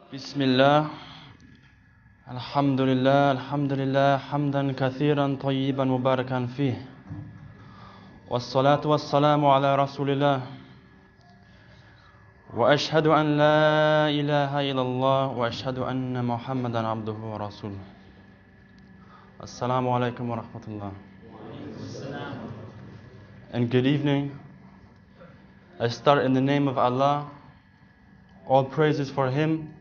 بسم الله الحمد لله حمدا كثيرا طيبا مباركا فيه والصلاة والسلام على رسول الله وأشهد أن لا إله إلا الله وأشهد أن محمدا عبده ورسوله السلام عليكم ورحمة الله. And good evening. I start in the name of Allah. All praise is for Him,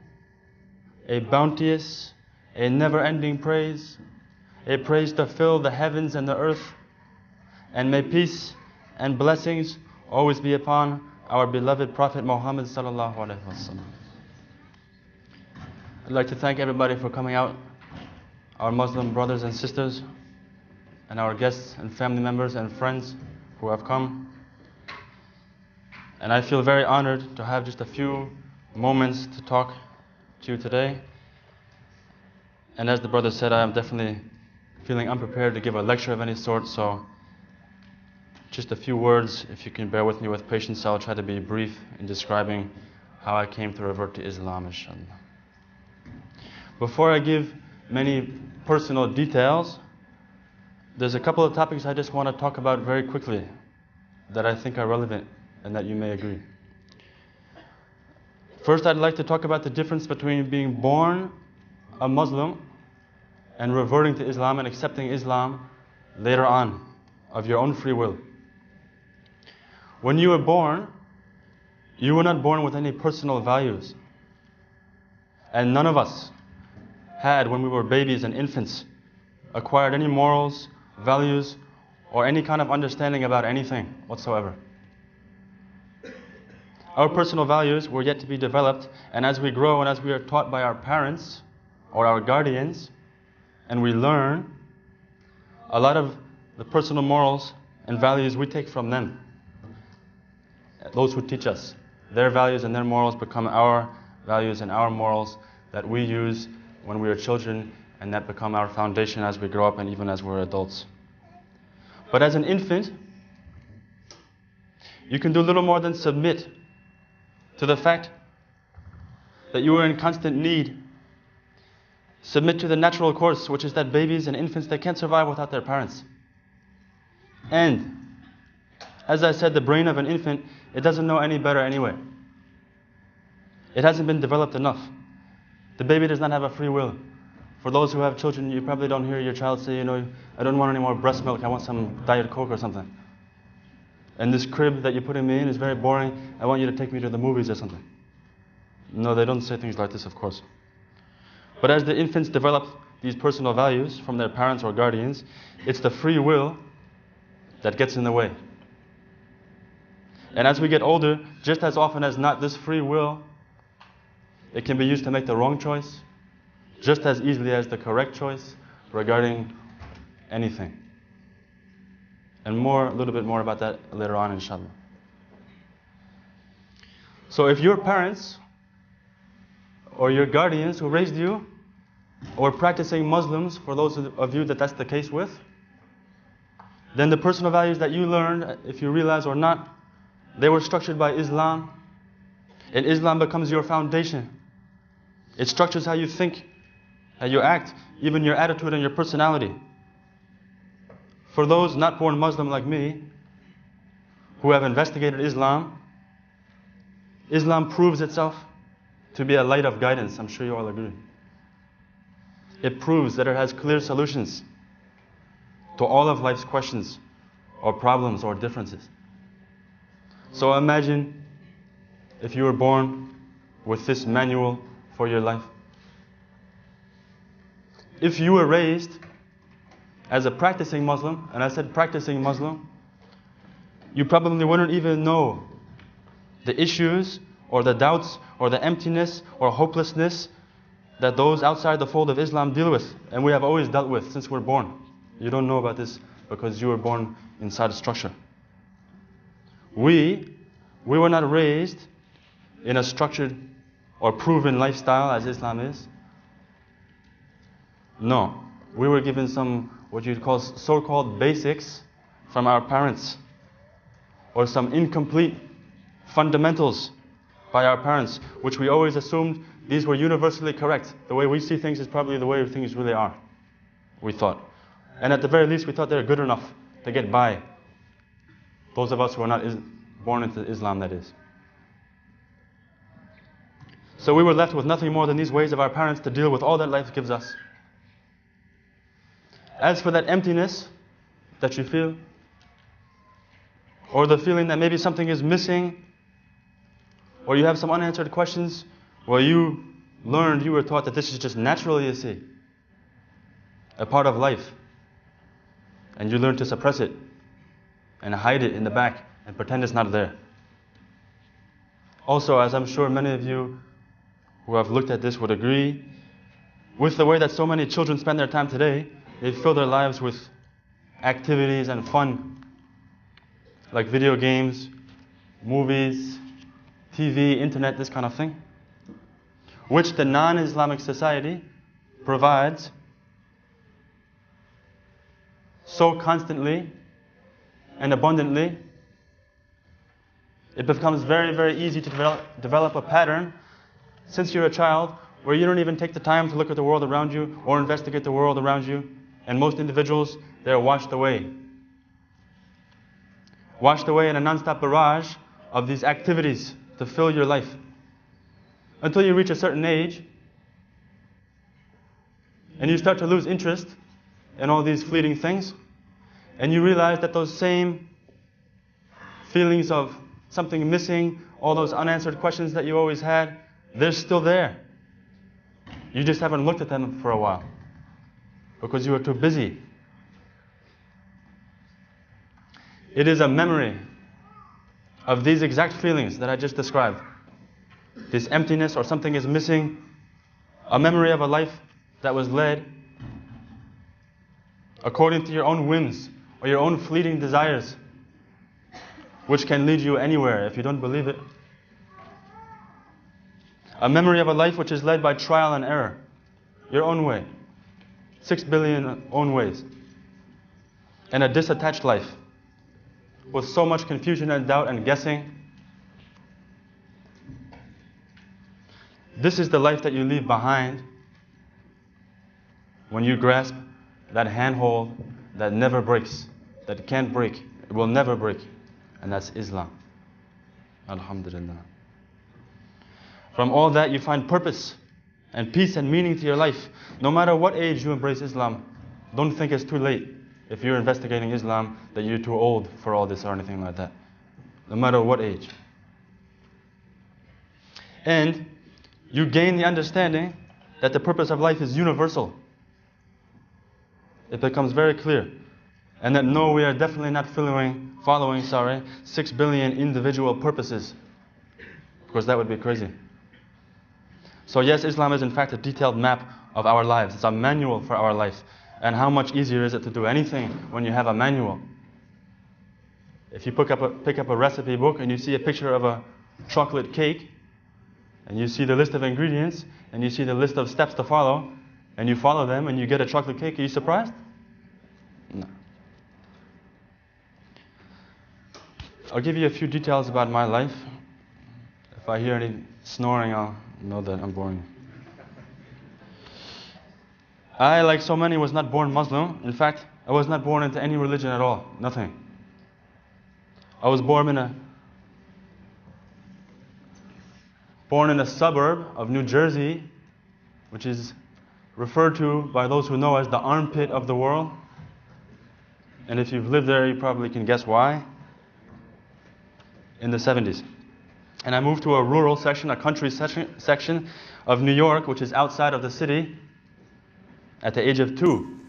a bounteous, a never-ending praise, a praise to fill the heavens and the earth, and may peace and blessings always be upon our beloved Prophet Muhammad sallallahu alaihi wasallam. I'd like to thank everybody for coming out, our Muslim brothers and sisters, and our guests and family members and friends who have come. And I feel very honored to have just a few moments to talk to you today. And as the brother said, I am definitely feeling unprepared to give a lecture of any sort, so just a few words, if you can bear with me with patience. I'll try to be brief in describing how I came to revert to Islam, inshallah. Before I give many personal details, there's a couple of topics I just want to talk about very quickly that I think are relevant and that you may agree. First, I'd like to talk about the difference between being born a Muslim and reverting to Islam and accepting Islam later on of your own free will. When you were born, you were not born with any personal values. And none of us had, when we were babies and infants, acquired any morals, values, or any kind of understanding about anything whatsoever. Our personal values were yet to be developed, and as we grow and as we are taught by our parents or our guardians, and we learn, a lot of the personal morals and values we take from them. Those who teach us, their values and their morals become our values and our morals that we use when we are children, and that become our foundation as we grow up and even as we're adults. But as an infant, you can do little more than submit to the fact that you are in constant need. Submit to the natural course, which is that babies and infants, they can't survive without their parents. And as I said, the brain of an infant, it doesn't know any better anyway. It hasn't been developed enough. The baby does not have a free will. For those who have children, you probably don't hear your child say, I don't want any more breast milk, I want some Diet Coke or something. And this crib that you're putting me in is very boring, I want you to take me to the movies or something. No, they don't say things like this, of course. But as the infants develop these personal values from their parents or guardians, it's the free will that gets in the way. And as we get older, just as often as not, this free will, it can be used to make the wrong choice, just as easily as the correct choice regarding anything. And a little bit more about that later on, inshallah. So if your parents or your guardians who raised you, or practicing Muslims, for those of you that that's the case with, then the personal values that you learned, if you realize or not, they were structured by Islam. And Islam becomes your foundation. It structures how you think, how you act, even your attitude and your personality. For those not born Muslim like me, who have investigated Islam, Islam proves itself to be a light of guidance. I'm sure you all agree. It proves that it has clear solutions to all of life's questions or problems or differences. So imagine if you were born with this manual for your life. If you were raised as a practicing Muslim, and I said practicing Muslim, you probably wouldn't even know the issues or the doubts or the emptiness or hopelessness that those outside the fold of Islam deal with, and we have always dealt with since we're born. You don't know about this because you were born inside a structure. We were not raised in a structured or proven lifestyle as Islam is. No, we were given some what you'd call so-called basics from our parents, or some incomplete fundamentals by our parents, which we always assumed these were universally correct. The way we see things is probably the way things really are, we thought. And at the very least, we thought they were good enough to get by. Those of us who are not born into Islam, that is. So we were left with nothing more than these ways of our parents to deal with all that life gives us. As for that emptiness that you feel, or the feeling that maybe something is missing, or you have some unanswered questions, well, you were taught that this is just natural, you see, a part of life. And you learn to suppress it and hide it in the back and pretend it's not there. Also, as I'm sure many of you who have looked at this would agree, with the way that so many children spend their time today, they fill their lives with activities and fun, like video games, movies, TV, internet, this kind of thing, which the non-Islamic society provides so constantly and abundantly. It becomes very, very easy to develop a pattern since you're a child where you don't even take the time to look at the world around you or investigate the world around you. And most individuals, they're washed away. Washed away in a non-stop barrage of these activities to fill your life. Until you reach a certain age and you start to lose interest in all these fleeting things, and you realize that those same feelings of something missing, all those unanswered questions that you always had, they're still there. You just haven't looked at them for a while because you were too busy. It is a memory of these exact feelings that I just described. This emptiness or something is missing, a memory of a life that was led according to your own whims or your own fleeting desires, which can lead you anywhere if you don't believe it. A memory of a life which is led by trial and error, your own way, 6 billion own ways, and a disattached life with so much confusion and doubt and guessing. This is the life that you leave behind when you grasp that handhold that never breaks, that can't break, it will never break, and that's Islam. Alhamdulillah. From all that you find purpose and peace and meaning to your life. No matter what age you embrace Islam, don't think it's too late if you're investigating Islam, that you're too old for all this or anything like that. No matter what age. And you gain the understanding that the purpose of life is universal. It becomes very clear. And that no, we are definitely not following 6 billion individual purposes. Because that would be crazy. So yes, Islam is in fact a detailed map of our lives. It's a manual for our life. And how much easier is it to do anything when you have a manual? If you pick up a recipe book and you see a picture of a chocolate cake, and you see the list of ingredients, and you see the list of steps to follow, and you follow them, and you get a chocolate cake, are you surprised? No. I'll give you a few details about my life. If I hear any snoring, I'll know that I'm boring. I, like so many, was not born Muslim. In fact, I was not born into any religion at all. Nothing. I was born in a suburb of New Jersey, which is referred to by those who know as the armpit of the world. And if you've lived there, you probably can guess why. In the 70s. And I moved to a rural section, a country section of New York, which is outside of the city, at the age of 2.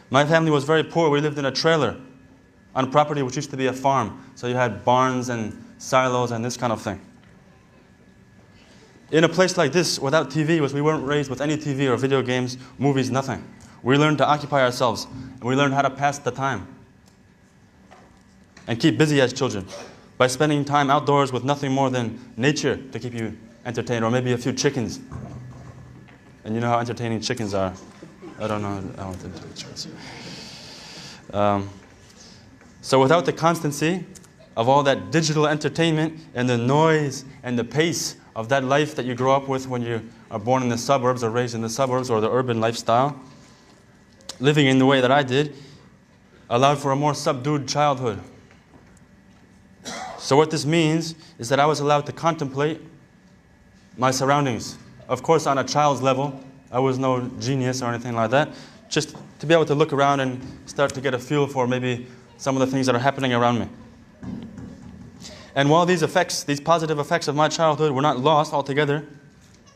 My family was very poor. We lived in a trailer on property which used to be a farm. So you had barns and silos and this kind of thing. In a place like this, without TV, we weren't raised with any TV or video games, movies, nothing. We learned to occupy ourselves, and we learned how to pass the time and keep busy as children by spending time outdoors with nothing more than nature to keep you entertained, or maybe a few chickens. And you know how entertaining chickens are. I don't know how entertaining chickens are. So without the constancy of all that digital entertainment and the noise and the pace of that life that you grow up with when you are born in the suburbs or raised in the suburbs or the urban lifestyle, living in the way that I did, allowed for a more subdued childhood. So what this means is that I was allowed to contemplate my surroundings. Of course, on a child's level, I was no genius or anything like that. Just to be able to look around and start to get a feel for maybe some of the things that are happening around me. And while these effects, these positive effects of my childhood were not lost altogether,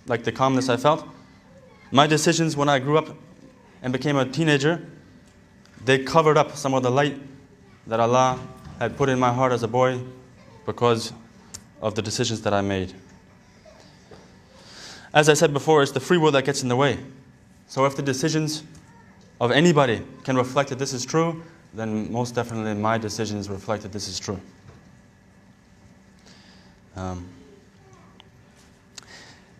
like the calmness I felt, my decisions when I grew up and became a teenager, they covered up some of the light that Allah had put in my heart as a boy because of the decisions that I made. As I said before, it's the free will that gets in the way. So if the decisions of anybody can reflect that this is true, then most definitely my decisions reflect that this is true.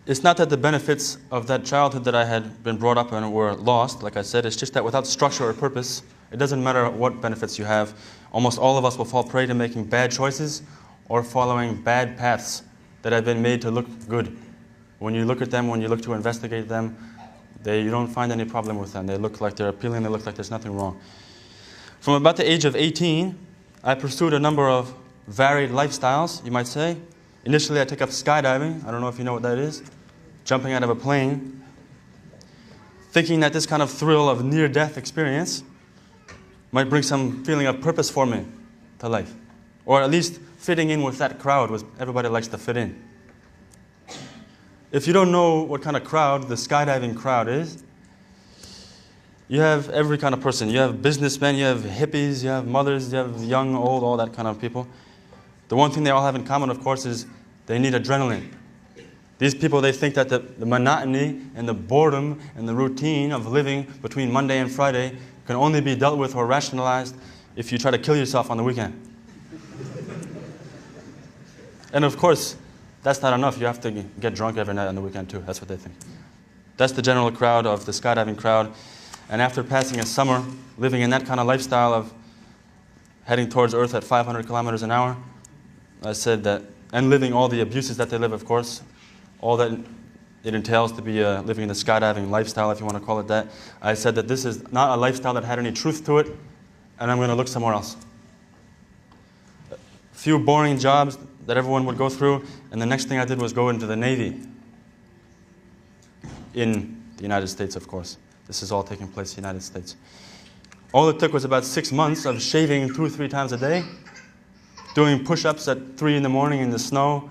It's not that the benefits of that childhood that I had been brought up in were lost, like I said. It's just that without structure or purpose, it doesn't matter what benefits you have. Almost all of us will fall prey to making bad choices or following bad paths that have been made to look good. When you look at them, when you look to investigate them, you don't find any problem with them. They look like they're appealing, they look like there's nothing wrong. From about the age of 18, I pursued a number of varied lifestyles, you might say. Initially, I took up skydiving. I don't know if you know what that is. Jumping out of a plane. Thinking that this kind of thrill of near-death experience might bring some feeling of purpose for me to life. Or at least fitting in with that crowd. Everybody likes to fit in. If you don't know what kind of crowd the skydiving crowd is, you have every kind of person. You have businessmen, you have hippies, you have mothers, you have young, old, all that kind of people. The one thing they all have in common, of course, is they need adrenaline. These people, they think that the monotony and the boredom and the routine of living between Monday and Friday can only be dealt with or rationalized if you try to kill yourself on the weekend. And of course, that's not enough. You have to get drunk every night on the weekend too. That's what they think. That's the general crowd of the skydiving crowd. And after passing a summer living in that kind of lifestyle of heading towards Earth at 500 kilometers an hour, I said that, and living all the abuses that they live, of course, all that it entails to be living in the skydiving lifestyle, if you want to call it that, I said that this is not a lifestyle that had any truth to it, and I'm going to look somewhere else. A few boring jobs that everyone would go through, and the next thing I did was go into the Navy. In the United States, of course. This is all taking place in the United States. All it took was about 6 months of shaving 2 or 3 times a day, doing push-ups at 3 in the morning in the snow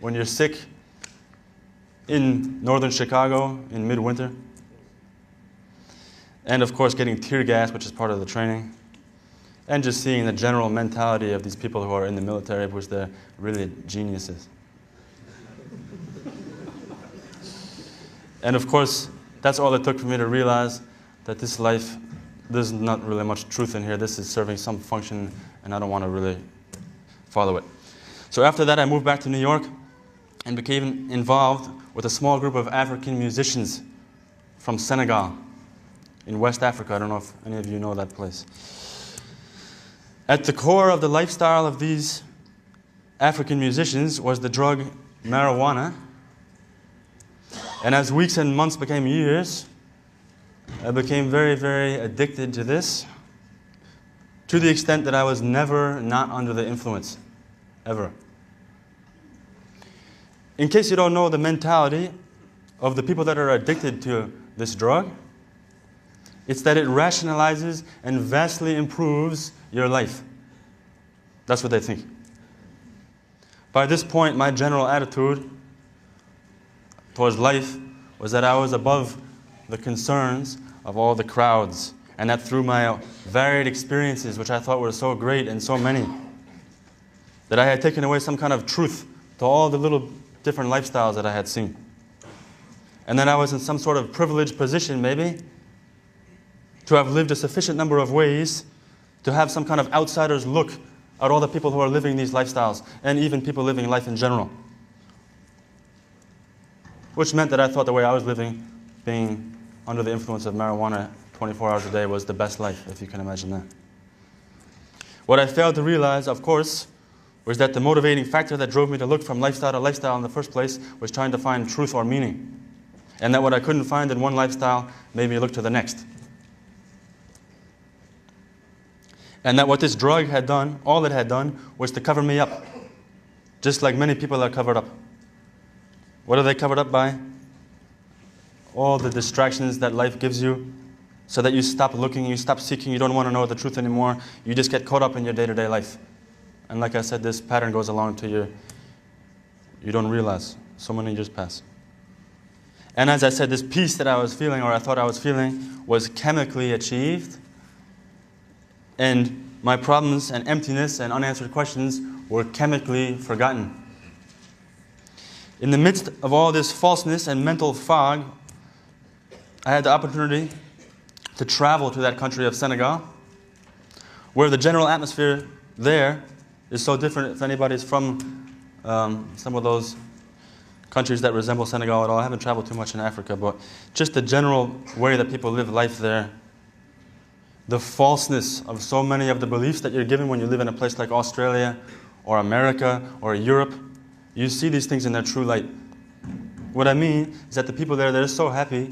when you're sick in northern Chicago in midwinter. And of course getting tear gas, which is part of the training. And just seeing the general mentality of these people who are in the military, which they're really geniuses. And of course, that's all it took for me to realize that this life, there's not really much truth in here. This is serving some function, and I don't want to really follow it. So after that, I moved back to New York and became involved with a small group of African musicians from Senegal in West Africa. I don't know if any of you know that place. At the core of the lifestyle of these African musicians was the drug marijuana. And as weeks and months became years, I became very, very addicted to this, to the extent that I was never not under the influence, ever. In case you don't know the mentality of the people that are addicted to this drug, it's that it rationalizes and vastly improves your life. That's what they think. By this point, my general attitude towards life was that I was above the concerns of all the crowds, and that through my varied experiences, which I thought were so great and so many, that I had taken away some kind of truth to all the little different lifestyles that I had seen. And then I was in some sort of privileged position, maybe, to have lived a sufficient number of ways to have some kind of outsider's look at all the people who are living these lifestyles, and even people living life in general. Which meant that I thought the way I was living, being under the influence of marijuana 24 hours a day, was the best life, if you can imagine that. What I failed to realize, of course, was that the motivating factor that drove me to look from lifestyle to lifestyle in the first place was trying to find truth or meaning. And that what I couldn't find in one lifestyle made me look to the next. And that what this drug had done, all it had done, was to cover me up. Just like many people are covered up. What are they covered up by? All the distractions that life gives you, so that you stop looking, you stop seeking, you don't want to know the truth anymore. You just get caught up in your day-to-day life. And like I said, this pattern goes along to you don't realize. So many years pass. And as I said, this peace that I was feeling, or I thought I was feeling, was chemically achieved. And my problems and emptiness and unanswered questions were chemically forgotten. In the midst of all this falseness and mental fog, I had the opportunity to travel to that country of Senegal, where the general atmosphere there is so different. If anybody's from some of those countries that resemble Senegal at all, I haven't traveled too much in Africa, but just the general way that people live life there, the falseness of so many of the beliefs that you're given when you live in a place like Australia or America or Europe, you see these things in their true light. What I mean is that the people there, they're so happy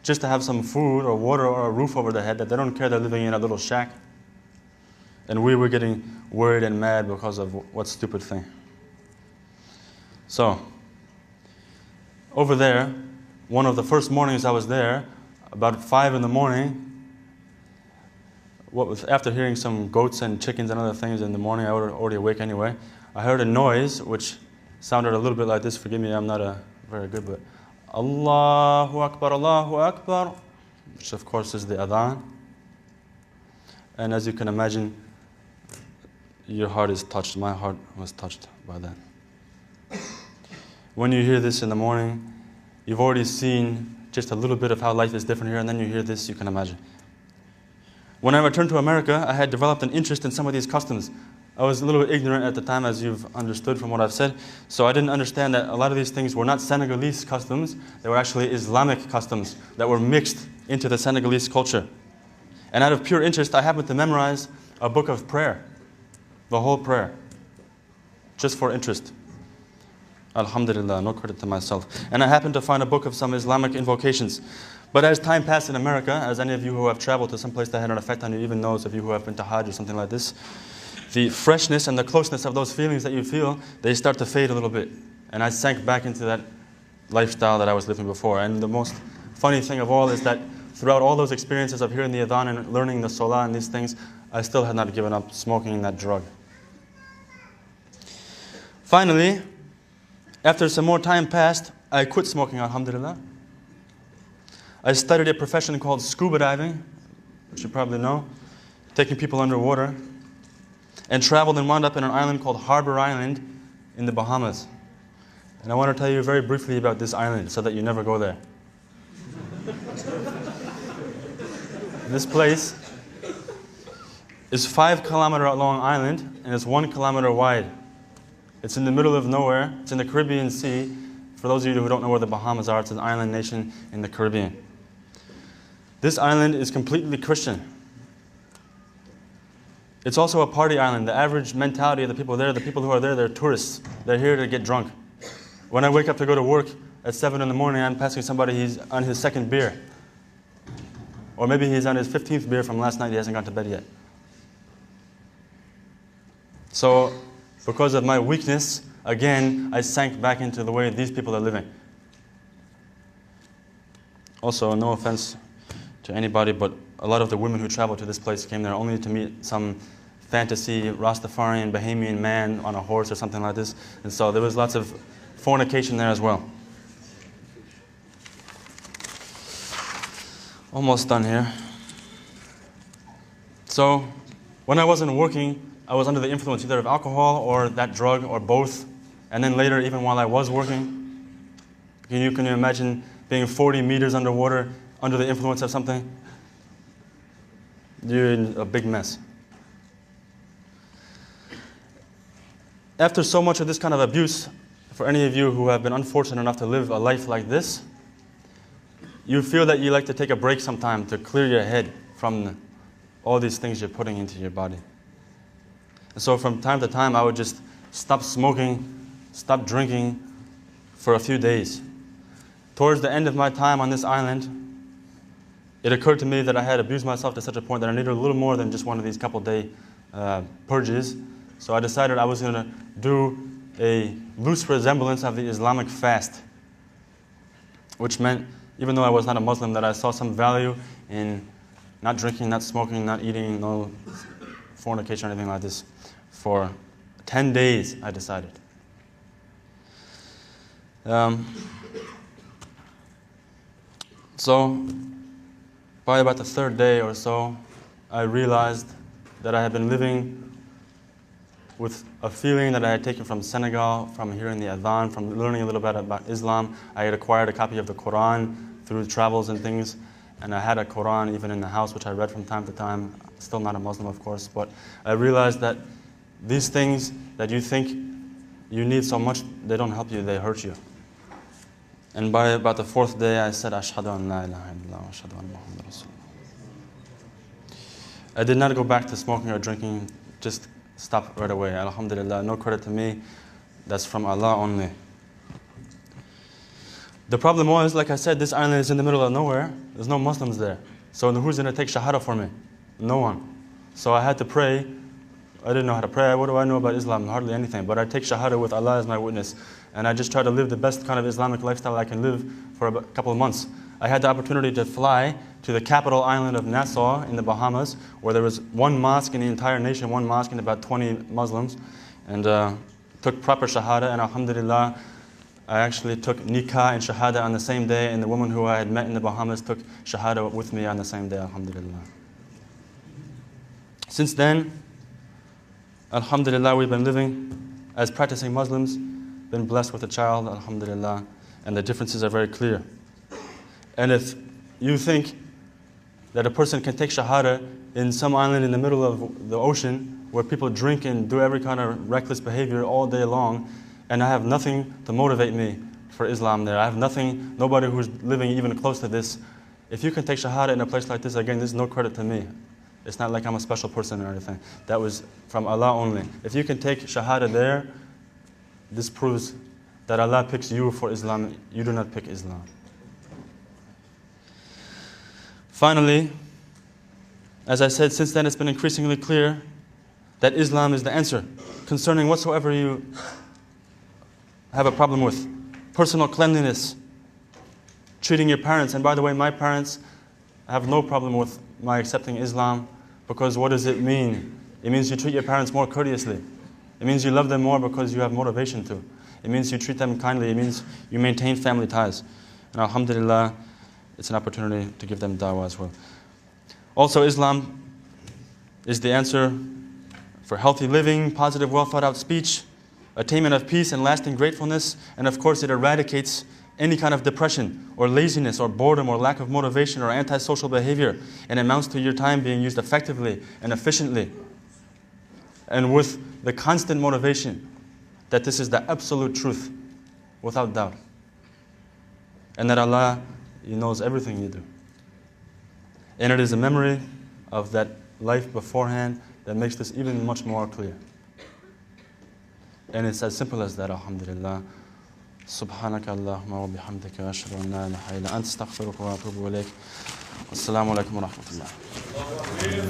just to have some food or water or a roof over their head that they don't care they're living in a little shack. And we were getting worried and mad because of what stupid thing. So, over there, one of the first mornings I was there, about 5 in the morning, after hearing some goats and chickens and other things in the morning, I was already awake anyway, I heard a noise which sounded a little bit like this. Forgive me, I'm not very good, but Allahu Akbar, which of course is the adhan. And as you can imagine, your heart is touched. My heart was touched by that. When you hear this in the morning, you've already seen just a little bit of how life is different here, and then you hear this, you can imagine. When I returned to America, I had developed an interest in some of these customs. I was a little bit ignorant at the time, as you've understood from what I've said, so I didn't understand that a lot of these things were not Senegalese customs, they were actually Islamic customs that were mixed into the Senegalese culture. And out of pure interest, I happened to memorize a book of prayer, the whole prayer, just for interest. Alhamdulillah, no credit to myself. And I happened to find a book of some Islamic invocations. But as time passed in America, as any of you who have traveled to some place that had an effect on you, even those of you who have been to Hajj or something like this, the freshness and the closeness of those feelings that you feel, they start to fade a little bit. And I sank back into that lifestyle that I was living before. And the most funny thing of all is that throughout all those experiences of hearing the adhan and learning the salah and these things, I still had not given up smoking that drug. Finally, after some more time passed, I quit smoking, alhamdulillah. I studied a profession called scuba diving, which you probably know, taking people underwater, and traveled and wound up in an island called Harbor Island in the Bahamas. And I want to tell you very briefly about this island so that you never go there. This place is 5-kilometer long island, and it's 1 kilometer wide. It's in the middle of nowhere. It's in the Caribbean Sea. For those of you who don't know where the Bahamas are, it's an island nation in the Caribbean. This island is completely Christian. It's also a party island. The average mentality of the people there, the people who are there, they're tourists. They're here to get drunk. When I wake up to go to work at 7 in the morning, I'm passing somebody, he's on his 2nd beer. Or maybe he's on his 15th beer from last night, he hasn't gone to bed yet. So, because of my weakness, again, I sank back into the way these people are living. Also, no offense to anybody, but a lot of the women who traveled to this place came there only to meet some fantasy Rastafarian, Bahamian man on a horse or something like this. And so there was lots of fornication there as well. Almost done here. So, when I wasn't working, I was under the influence either of alcohol or that drug or both. And then later, even while I was working, can you imagine being 40 meters underwater under the influence of something? You're in a big mess. After so much of this kind of abuse, for any of you who have been unfortunate enough to live a life like this, you feel that you like to take a break sometime to clear your head from all these things you're putting into your body. And so from time to time, I would just stopped smoking, stopped drinking for a few days. Towards the end of my time on this island, it occurred to me that I had abused myself to such a point that I needed a little more than just one of these couple-day purges. So I decided I was going to do a loose resemblance of the Islamic fast, which meant, even though I was not a Muslim, that I saw some value in not drinking, not smoking, not eating, no fornication or anything like this. For 10 days, I decided. So, by about the third day or so, I realized that I had been living with a feeling that I had taken from Senegal, from hearing the adhan, from learning a little bit about Islam. I had acquired a copy of the Quran through travels and things, and I had a Quran even in the house, which I read from time to time. Still not a Muslim, of course, but I realized that these things that you think you need so much, they don't help you, they hurt you. And by about the fourth day, I said, Ashhadu an la ilaha illallah wa ashhadu anna Muhammadan Rasulullah. I did not go back to smoking or drinking, just stopped right away. Alhamdulillah, no credit to me. That's from Allah only. The problem was, like I said, this island is in the middle of nowhere. There's no Muslims there. So who's going to take shahada for me? No one. So I had to pray. I didn't know how to pray. What do I know about Islam? Hardly anything. But I take shahada with Allah as my witness. And I just try to live the best kind of Islamic lifestyle I can live for a couple of months. I had the opportunity to fly to the capital island of Nassau in the Bahamas, where there was one mosque in the entire nation, one mosque and about 20 Muslims, and took proper shahada, and alhamdulillah, I actually took nikah and shahada on the same day, and the woman who I had met in the Bahamas took shahada with me on the same day, alhamdulillah. Since then, alhamdulillah, we've been living as practicing Muslims, been blessed with a child, alhamdulillah, and the differences are very clear. And if you think that a person can take shahada in some island in the middle of the ocean where people drink and do every kind of reckless behavior all day long, and I have nothing to motivate me for Islam there, I have nothing, nobody who's living even close to this. If you can take shahada in a place like this, again, this is no credit to me. It's not like I'm a special person or anything. That was from Allah only. If you can take shahada there, this proves that Allah picks you for Islam. You do not pick Islam. Finally, as I said, since then it's been increasingly clear that Islam is the answer concerning whatsoever you have a problem with. Personal cleanliness, treating your parents. And by the way, my parents have no problem with my accepting Islam, because what does it mean? It means you treat your parents more courteously. It means you love them more because you have motivation to. It means you treat them kindly. It means you maintain family ties. And alhamdulillah, it's an opportunity to give them da'wah as well. Also, Islam is the answer for healthy living, positive, well-thought-out speech, attainment of peace and lasting gratefulness, and of course it eradicates any kind of depression or laziness or boredom or lack of motivation or antisocial behavior, and amounts to your time being used effectively and efficiently, and with the constant motivation that this is the absolute truth, without doubt, and that Allah, He knows everything you do. And it is a memory of that life beforehand that makes this even much more clear. And it's as simple as that, alhamdulillah. سبحانك اللهم وبحمدك أشهد أن لا إله إلا أنت أستغفرك وأتوب إليك. السلام عليكم ورحمة الله.